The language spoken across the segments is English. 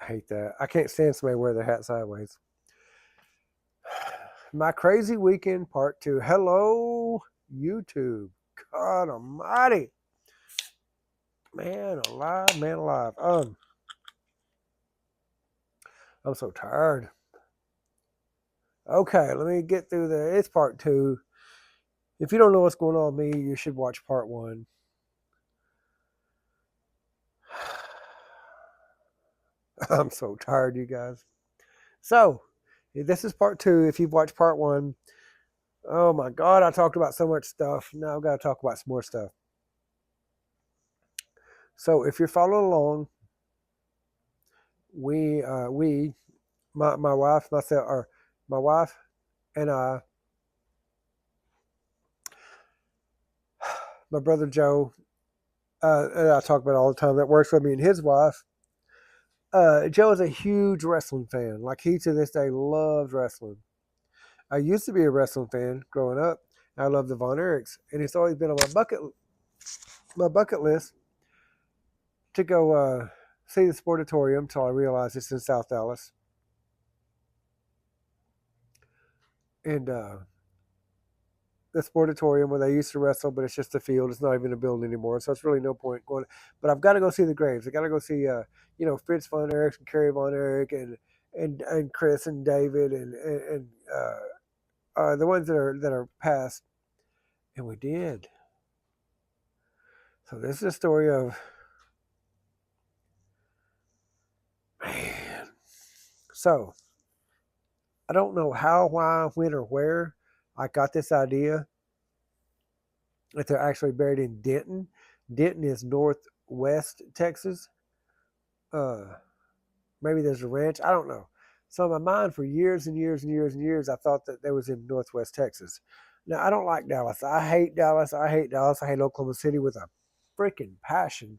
I hate that. I can't stand somebody wear their hat sideways. My crazy weekend part two. Hello, YouTube. God Almighty, man alive, man alive. I'm so tired. Okay, let me get through the. It's part two. If you don't know what's going on with me, you should watch part one. I'm so tired, you guys. So, this is part two. If you've watched part one, oh my God, I talked about so much stuff. Now I've got to talk about some more stuff. So, if you're following along, we, my wife, myself, or my wife and my brother Joe, and I talk about it all the time, that works with me, and his wife. Joe is a huge wrestling fan. Like, he to this day loves wrestling. I used to be a wrestling fan growing up. I love the Von Erichs, and it's always been on my bucket list to go see the Sportatorium until I realized it's in South Dallas. And the Sportatorium where they used to wrestle, but it's just a field. It's not even a building anymore, so it's really no point going. But I've got to go see the Graves. I got to go see, Fritz Von Erich and Kerry Von Erich and Chris and David and the ones that are past. And we did. So this is a story of, man. So I don't know how, why, when, or where I got this idea that they're actually buried in Denton. Denton is northwest Texas. Uh, Maybe there's a ranch. I don't know. So in my mind, for years and years and years and years, I thought that they was in northwest Texas. Now I don't like Dallas. I hate Dallas. I hate Dallas. I hate Oklahoma City with a freaking passion.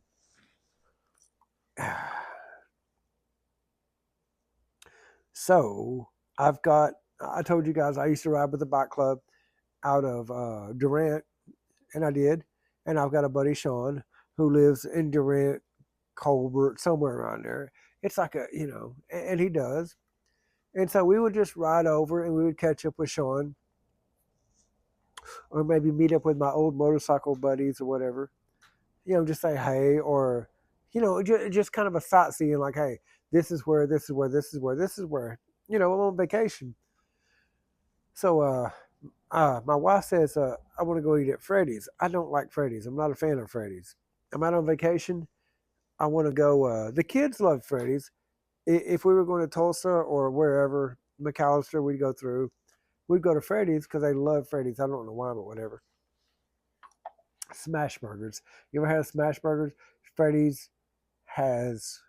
So I've got. I told you guys I used to ride with the bike club out of Durant, and I did. And I've got a buddy Sean who lives in Durant, Colbert, somewhere around there. It's like and he does. And so we would just ride over and we would catch up with Sean, or maybe meet up with my old motorcycle buddies or whatever. Just say hey, or just kind of a sightseeing, like, hey, this is where, this is where, this is where, this is where. I'm on vacation. So my wife says, I want to go eat at Freddy's. I don't like Freddy's. I'm not a fan of Freddy's. I'm out on vacation. I want to go. The kids love Freddy's. If we were going to Tulsa or wherever, McAllister, we'd go through. We'd go to Freddy's because they love Freddy's. I don't know why, but whatever. Smash burgers. You ever had smash burgers? Freddy's has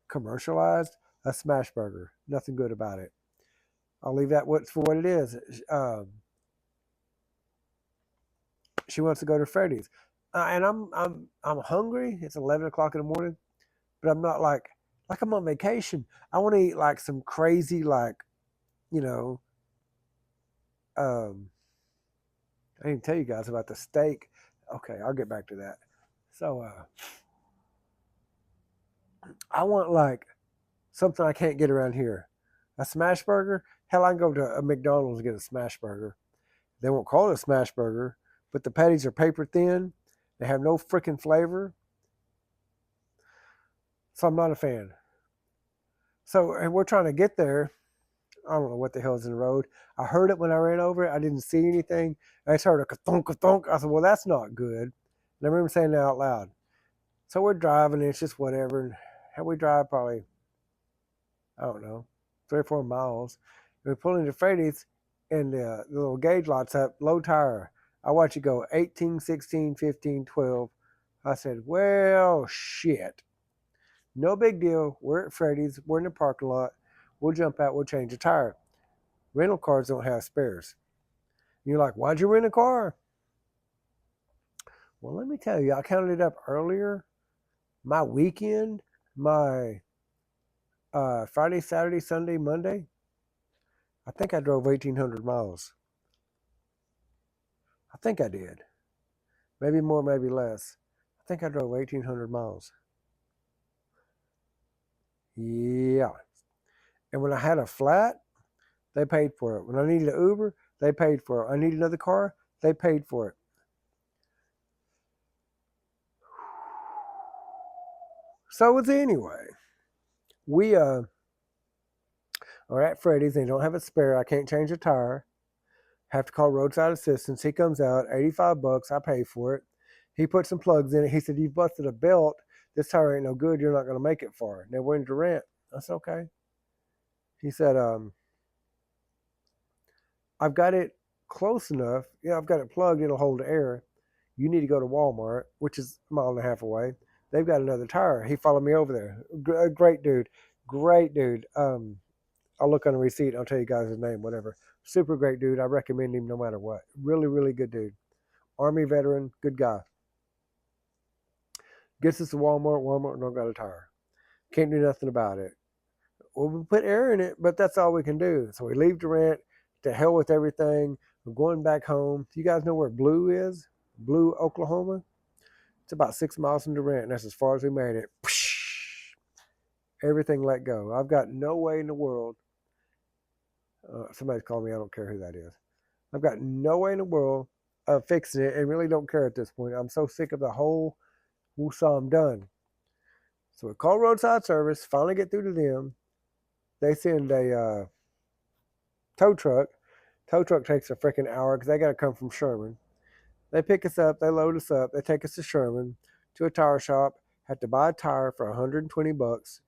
commercialized a smash burger. Nothing good about it. I'll leave that for what it is. She wants to go to Freddy's, and I'm hungry. It's 11 o'clock in the morning, but I'm not like I'm on vacation. I want to eat like some crazy, like, you know. Um, I didn't tell you guys about the steak. Okay, I'll get back to that. So I want like something I can't get around here. A smash burger? Hell, I can go to a McDonald's and get a smash burger. They won't call it a smash burger, but the patties are paper thin. They have no freaking flavor. So I'm not a fan. So and we're trying to get there. I don't know what the hell's in the road. I heard it when I ran over it. I didn't see anything. I just heard a ka-thunk, ka-thunk. I said, well, that's not good. And I remember saying that out loud. So we're driving, and it's just whatever. And we drive probably, I don't know, 3 or 4 miles. And we pull into Freddy's, and the little gauge lights up, low tire. I watch it go 18, 16, 15, 12. I said, well, shit. No big deal. We're at Freddy's. We're in the parking lot. We'll jump out. We'll change the tire. Rental cars don't have spares. And you're like, why'd you rent a car? Well, let me tell you, I counted it up earlier. My weekend, my Friday, Saturday, Sunday, Monday, I think I drove 1,800 miles. I think I did. Maybe more, maybe less. I think I drove 1,800 miles. Yeah. And when I had a flat, they paid for it. When I needed an Uber, they paid for it. I needed another car, they paid for it. So it's anyway. We are at Freddy's. They don't have a spare. I can't change a tire. Have to call roadside assistance. He comes out, 85 bucks. I pay for it. He put some plugs in it. He said, "You've busted a belt. This tire ain't no good. You're not going to make it far." Now we're in Durant. I said, "Okay." He said, "I've got it close enough. Yeah, I've got it plugged. It'll hold air. You need to go to Walmart, which is a mile and a half away. They've got another tire." He followed me over there. Great dude. Great dude. I'll look on the receipt. I'll tell you guys his name, whatever. Super great dude. I recommend him no matter what. Really, really good dude. Army veteran, good guy. Gets us to Walmart. Walmart don't got a tire. Can't do nothing about it. Well, we put air in it, but that's all we can do. So we leave Durant. To hell with everything. We're going back home. Do you guys know where Blue is? Blue, Oklahoma? It's about 6 miles from Durant, and that's as far as we made it. Everything let go. I've got no way in the world. Somebody's calling me. I don't care who that is. I've got no way in the world of fixing it and really don't care at this point. I'm so sick of the whole woosah, I'm done. So we call roadside service, finally get through to them. They send a tow truck. Tow truck takes a freaking hour because they got to come from Sherman. They pick us up, they load us up, they take us to Sherman, to a tire shop, have to buy a tire for 120 bucks.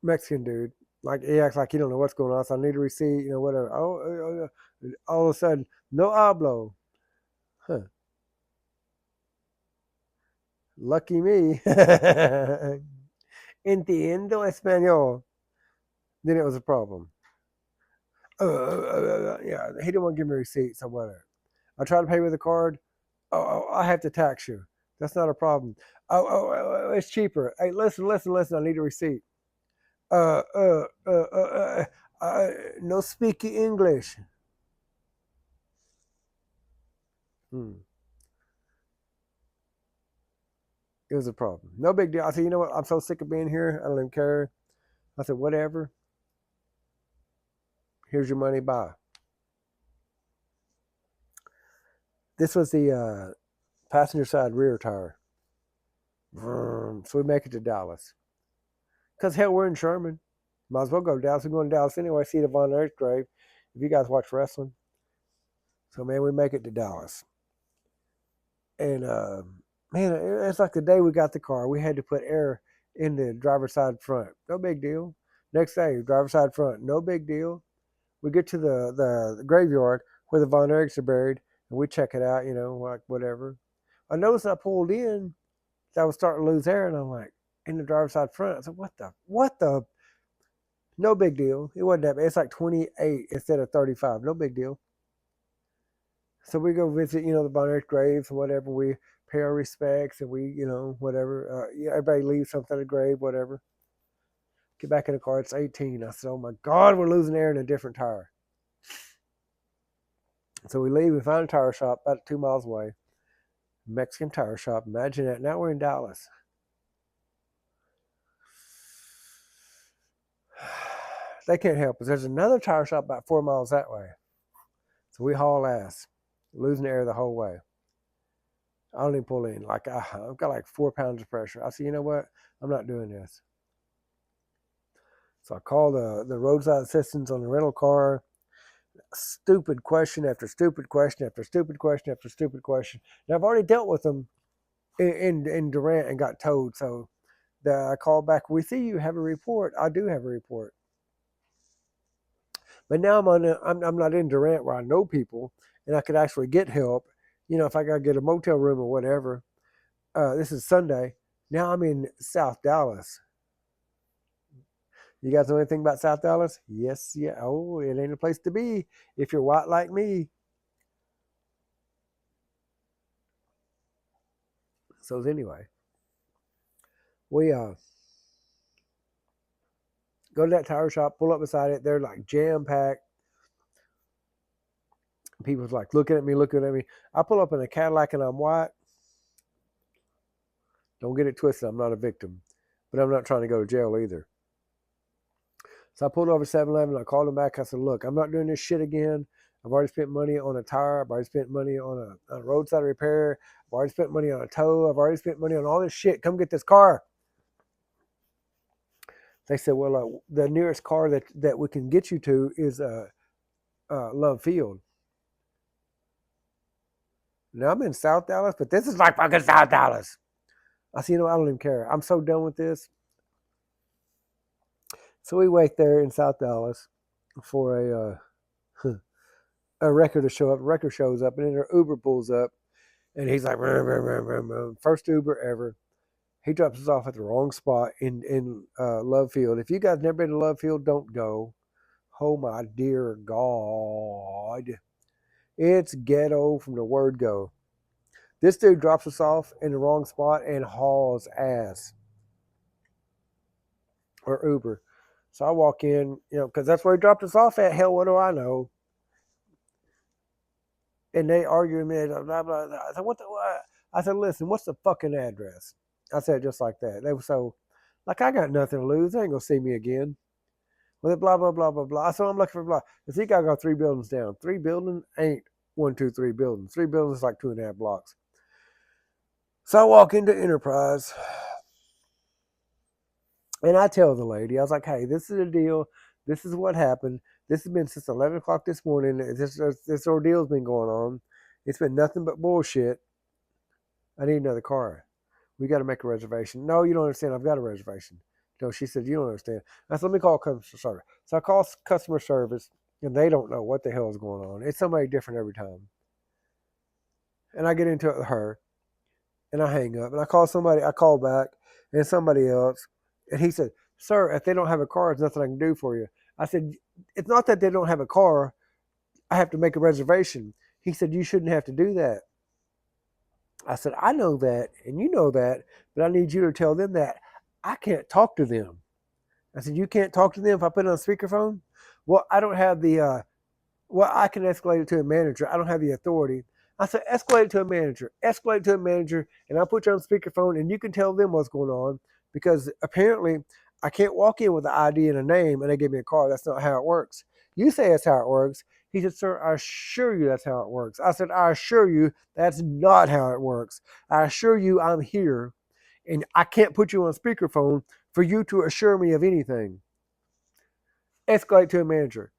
Mexican dude, like he acts like he don't know what's going on. So I need a receipt, whatever. Oh, all of a sudden, no hablo. Huh. Lucky me. Entiendo español. Then it was a problem. Yeah, he didn't want to give me a receipt, so whatever. I tried to pay with a card. Oh, I have to tax you. That's not a problem. It's cheaper. Hey, listen. I need a receipt. Uh, uh, uh, uh, no speak English. Hmm. It was a problem. No big deal. I said, you know what? I'm so sick of being here. I don't even care. I said, whatever. Here's your money. Bye. This was the passenger side rear tire. So we make it to Dallas. Because hell, we're in Sherman. Might as well go to Dallas. We're going to Dallas anyway. See the Von Erich grave. If you guys watch wrestling. So, man, we make it to Dallas. And, man, it's like the day we got the car. We had to put air in the driver's side front. No big deal. Next day, driver's side front. No big deal. We get to the graveyard where the Von Erichs are buried, and we check it out, like whatever. I noticed I pulled in, that I was starting to lose air, and I'm like, in the driver's side front. I said, what the? No big deal. It wasn't that bad. It's like 28 instead of 35. No big deal. So we go visit, the Von Erich graves and whatever. We pay our respects and we, whatever. Everybody leaves something at the grave, whatever. Get back in the car. It's 18. I said, oh my God, we're losing air in a different tire. So we leave. We find a tire shop about 2 miles away. Mexican tire shop. Imagine that. Now we're in Dallas. They can't help us. There's another tire shop about 4 miles that way. So we haul ass, losing air the whole way. I don't even pull in. Like I've got like 4 pounds of pressure. I said, you know what? I'm not doing this. So I call the roadside assistance on the rental car. Stupid question after stupid question after stupid question after stupid question. Now I've already dealt with them in Durant and got towed. So I called back. We see you have a report. I do have a report. But now I'm not in Durant where I know people and I could actually get help. If I got to get a motel room or whatever. This is Sunday. Now I'm in South Dallas. You guys know anything about South Dallas? Yes, yeah. Oh, it ain't a place to be if you're white like me. So anyway, we go to that tire shop, pull up beside it. They're like jam packed. People's like looking at me. I pull up in a Cadillac and I'm white. Don't get it twisted. I'm not a victim, but I'm not trying to go to jail either. So I pulled over 7-Eleven. I called him back. I said, look, I'm not doing this shit again. I've already spent money on a tire. I've already spent money on a roadside repair. I've already spent money on a tow. I've already spent money on all this shit. Come get this car. They said, well, the nearest car that we can get you to is Love Field. Now I'm in South Dallas, but this is like fucking South Dallas. I said, I don't even care. I'm so done with this. So we wait there in South Dallas for a record to show up. The record shows up, and then their Uber pulls up, and he's like, first Uber ever. He drops us off at the wrong spot in Love Field. If you guys never been to Love Field, don't go. Oh my dear God. It's ghetto from the word go. This dude drops us off in the wrong spot and hauls ass. Or Uber. So I walk in, because that's where he dropped us off at. Hell, what do I know? And they argue with me. Blah, blah, blah. I said, what? I said, listen, what's the fucking address? I said just like that. They were so, like, I got nothing to lose. They ain't going to see me again. Well, blah, blah, blah, blah, blah. I said, I'm looking for blah. I think I got 3 buildings down. 3 buildings ain't 1, 2, 3 buildings. 3 buildings is like 2.5 blocks. So I walk into Enterprise. And I tell the lady, I was like, hey, this is the deal. This is what happened. This has been since 11 o'clock this morning. This ordeal's been going on. It's been nothing but bullshit. I need another car. We got to make a reservation. No, you don't understand. I've got a reservation. No, she said, you don't understand. I said, let me call customer service. So I call customer service, and they don't know what the hell is going on. It's somebody different every time. And I get into it with her, and I hang up. And I call somebody. I call back, and somebody else. And he said, sir, if they don't have a car, there's nothing I can do for you. I said, it's not that they don't have a car. I have to make a reservation. He said, you shouldn't have to do that. I said, I know that, and you know that, but I need you to tell them that I can't talk to them. I said, you can't talk to them if I put it on speakerphone? Well, I don't have the, I can escalate it to a manager. I don't have the authority. I said, escalate it to a manager. Escalate it to a manager, and I'll put you on speakerphone, and you can tell them what's going on, because apparently I can't walk in with an ID and a name, and they give me a car. That's not how it works. You say that's how it works. He said, sir, I assure you that's how it works. I said, I assure you that's not how it works. I assure you I'm here, and I can't put you on speakerphone for you to assure me of anything. Escalate to a manager.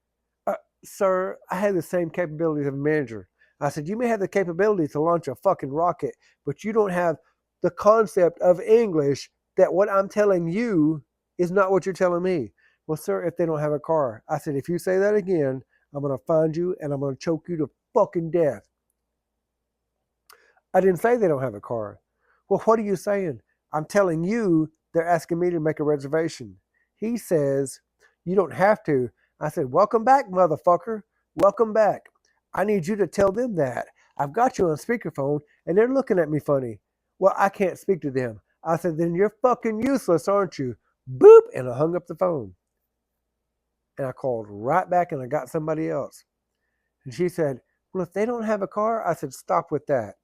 Sir, I have the same capabilities of a manager. I said, you may have the capability to launch a fucking rocket, but you don't have the concept of English that what I'm telling you is not what you're telling me. Well, sir, if they don't have a car. I said, if you say that again, I'm going to find you and I'm going to choke you to fucking death. I didn't say they don't have a car. Well, what are you saying? I'm telling you they're asking me to make a reservation. He says, you don't have to. I said, welcome back, motherfucker. Welcome back. I need you to tell them that. I've got you on speakerphone, and they're looking at me funny. Well, I can't speak to them. I said, then you're fucking useless, aren't you? Boop, and I hung up the phone. And I called right back, and I got somebody else. And she said, well, if they don't have a car, I said, stop with that.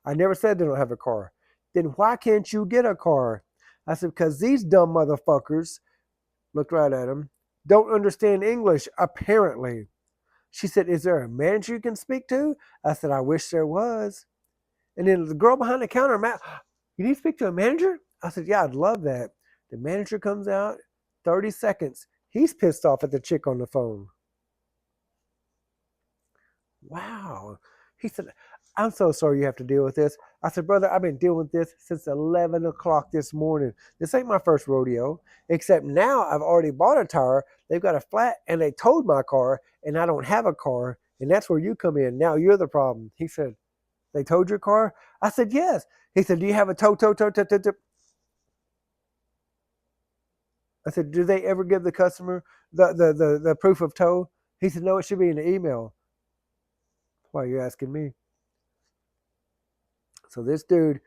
I never said they don't have a car. Then why can't you get a car? I said, because these dumb motherfuckers, looked right at them, don't understand English, apparently. She said, is there a manager you can speak to? I said, I wish there was. And then the girl behind the counter, you need to speak to a manager? I said, yeah, I'd love that. The manager comes out, 30 seconds. He's pissed off at the chick on the phone. Wow. He said, I'm so sorry you have to deal with this. I said, brother, I've been dealing with this since 11 o'clock this morning. This ain't my first rodeo, except now I've already bought a tire. They've got a flat, and they towed my car, and I don't have a car, and that's where you come in. Now you're the problem. He said, they towed your car? I said, yes. He said, do you have a tow? I said, do they ever give the customer the proof of tow? He said, no, it should be in the email. Why are you asking me? So this dude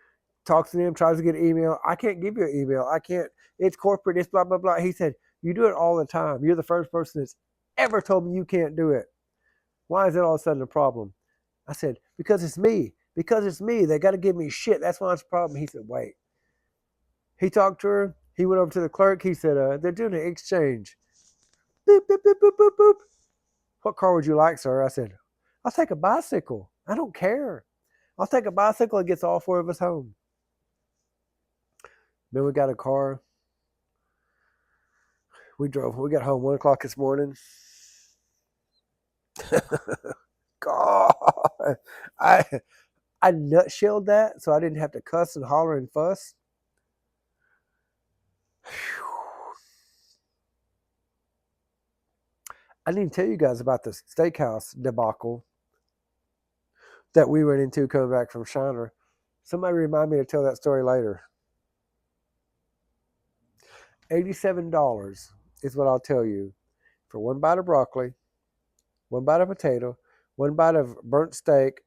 talks to them, tries to get an email. I can't give you an email. I can't. It's corporate. It's blah, blah, blah. He said, you do it all the time. You're the first person that's ever told me you can't do it. Why is it all of a sudden a problem? I said, because it's me. Because it's me. They got to give me shit. That's why it's a problem. He said, wait. He talked to her. He went over to the clerk. He said, they're doing an exchange. Boop, boop, boop, boop, boop, boop. What car would you like, sir? I said, I'll take a bicycle. I don't care. I'll take a bicycle and gets all four of us home. Then we got a car. We drove. We got home 1 o'clock this morning. God, I nutshelled that so I didn't have to cuss and holler and fuss. I need to tell you guys about the steakhouse debacle that we went into coming back from Shiner. Somebody remind me to tell that story later. $87 is what I'll tell you for one bite of broccoli, one bite of potato, one bite of burnt steak,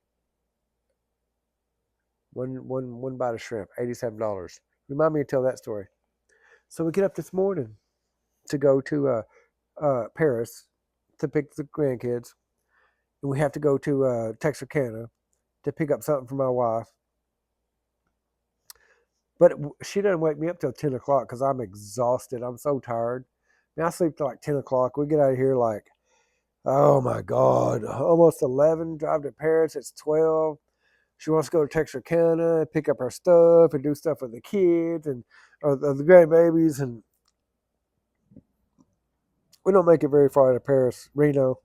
one bite of shrimp. $87. Remind me to tell that story. So we get up this morning to go to Paris to pick the grandkids, and we have to go to Texarkana to pick up something for my wife. But she doesn't wake me up till 10 o'clock because I'm exhausted. I'm so tired. I sleep till like 10 o'clock. We get out of here like, oh my God, almost 11. Drive to Paris. It's 12. She wants to go to Texarkana, pick up her stuff and do stuff with the kids and or the grandbabies. And we don't make it very far to Paris, Reno.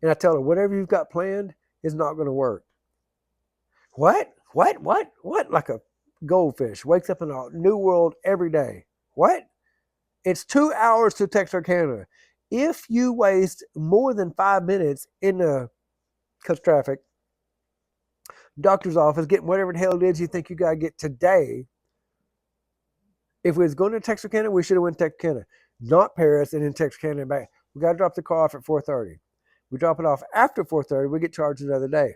And I tell her, whatever you've got planned is not going to work. What? Like a goldfish wakes up in a new world every day. What? It's 2 hours to Texarkana. If you waste more than 5 minutes in the traffic, doctor's office, getting whatever the hell it is you think you got to get today, if we was going to Texarkana, we should have went to Texarkana, not Paris and then Texarkana and back. We got to drop the car off at 4:30. We drop it off after 4:30, we get charged another day.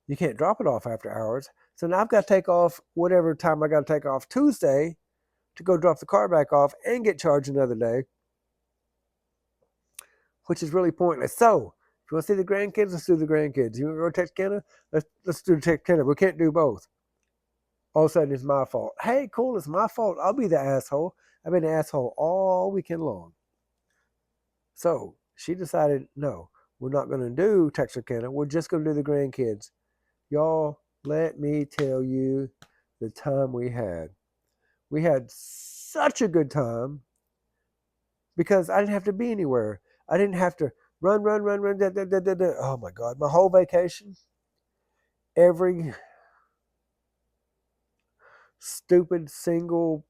You can't drop it off after hours. So now I've got to take off whatever time I got to take off Tuesday to go drop the car back off and get charged another day, which is really pointless. So if you want to see the grandkids, let's do the grandkids. You want to go to Texarkana? Let's do Texarkana. We can't do both. All of a sudden, it's my fault. Hey, cool, it's my fault. I'll be the asshole. I've been an asshole all weekend long. So she decided, no, we're not going to do Texarkana. We're just going to do the grandkids. Y'all, let me tell you the time we had. We had such a good time because I didn't have to be anywhere. I didn't have to run. Oh my God, my whole vacation, every stupid single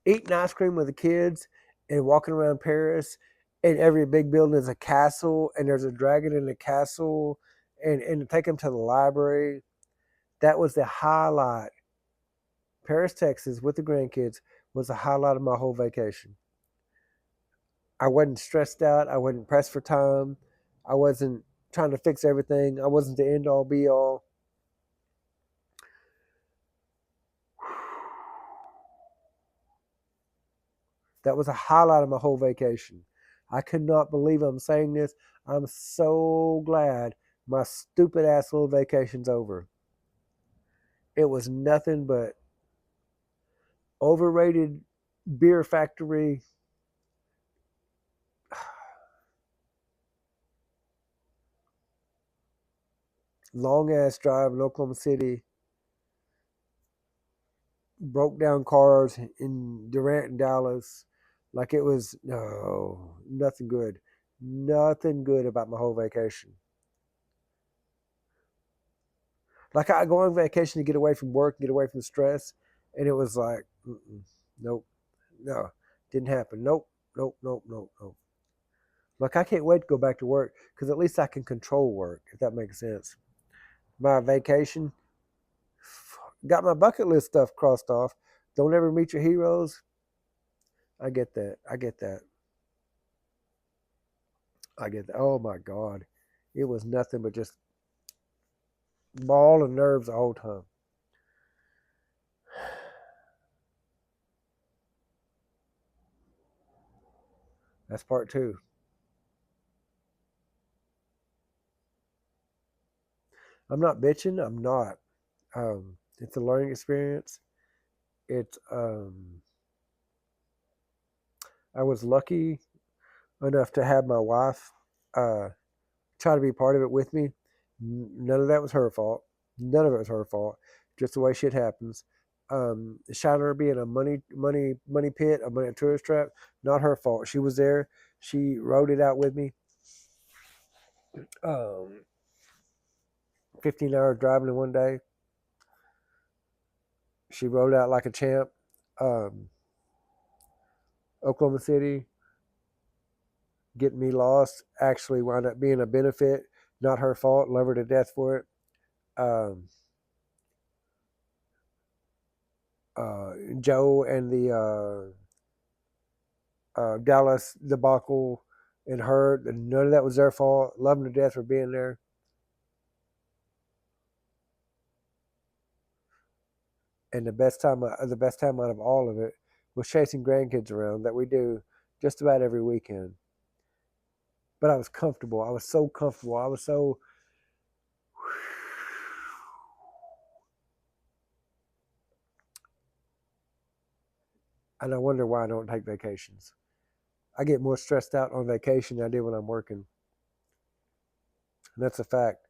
eating ice cream with the kids and walking around Paris, and every big building is a castle, and there's a dragon in the castle, and take them to the library. That was the highlight. Paris, Texas, with the grandkids was the highlight of my whole vacation. I wasn't stressed out. I wasn't pressed for time. I wasn't trying to fix everything. I wasn't the end all be all. That was a highlight of my whole vacation. I could not believe I'm saying this. I'm so glad my stupid ass little vacation's over. It was nothing but overrated beer factory. Long ass drive in Oklahoma City. Broke down cars in Durant and Dallas. Like it was, no, nothing good. Nothing good about my whole vacation. Like I go on vacation to get away from work, get away from stress, and it was like, nope, no, didn't happen. Nope. Like I can't wait to go back to work because at least I can control work, if that makes sense. My vacation, got my bucket list stuff crossed off. Don't ever meet your heroes. I get that. Oh my God. It was nothing but just ball and nerves the whole time. That's part two. I'm not bitching. I'm not. It's a learning experience. It's I was lucky enough to have my wife uh, try to be part of it with me. None of that was her fault. None of it was her fault. Just the way shit happens. Shiler being a money pit, a tourist trap, not her fault. She was there. She rode it out with me. 15 hours driving in one day. She rode out like a champ. Um, Oklahoma City, getting me lost, actually wound up being a benefit. Not her fault. Love her to death for it. Um, Joe and the Dallas debacle and her, none of that was their fault. Love them to death for being there. And the best time out of all of it was chasing grandkids around that we do just about every weekend. But I was comfortable. I was so comfortable. I was so. And I wonder why I don't take vacations. I get more stressed out on vacation than I do when I'm working. And that's a fact.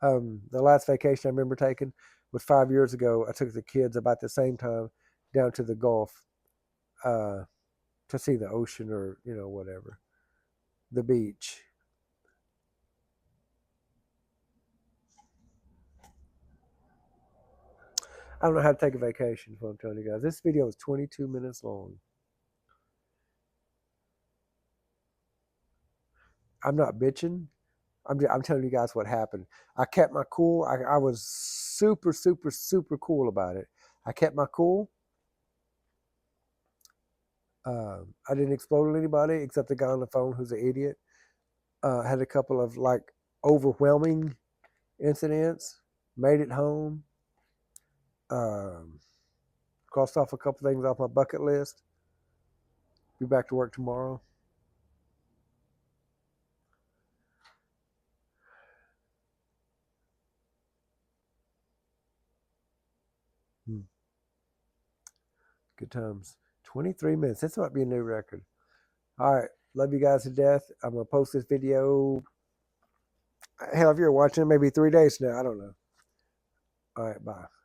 The last vacation I remember taking was 5 years ago. I took the kids about the same time down to the Gulf uh, to see the ocean or, whatever, the beach. I don't know how to take a vacation, is what I'm telling you guys. This video is 22 minutes long. I'm not bitching. I'm telling you guys what happened. I kept my cool. I was super, super, super cool about it. I kept my cool. I didn't explode on anybody except the guy on the phone who's an idiot. Had a couple of like overwhelming incidents. Made it home. Um, Crossed off a couple things off my bucket list. Be back to work tomorrow. Hmm. Good times. 23 minutes. This might be a new record. All right. Love you guys to death. I'm going to post this video. Hell, if you're watching, maybe 3 days now. I don't know. All right. Bye.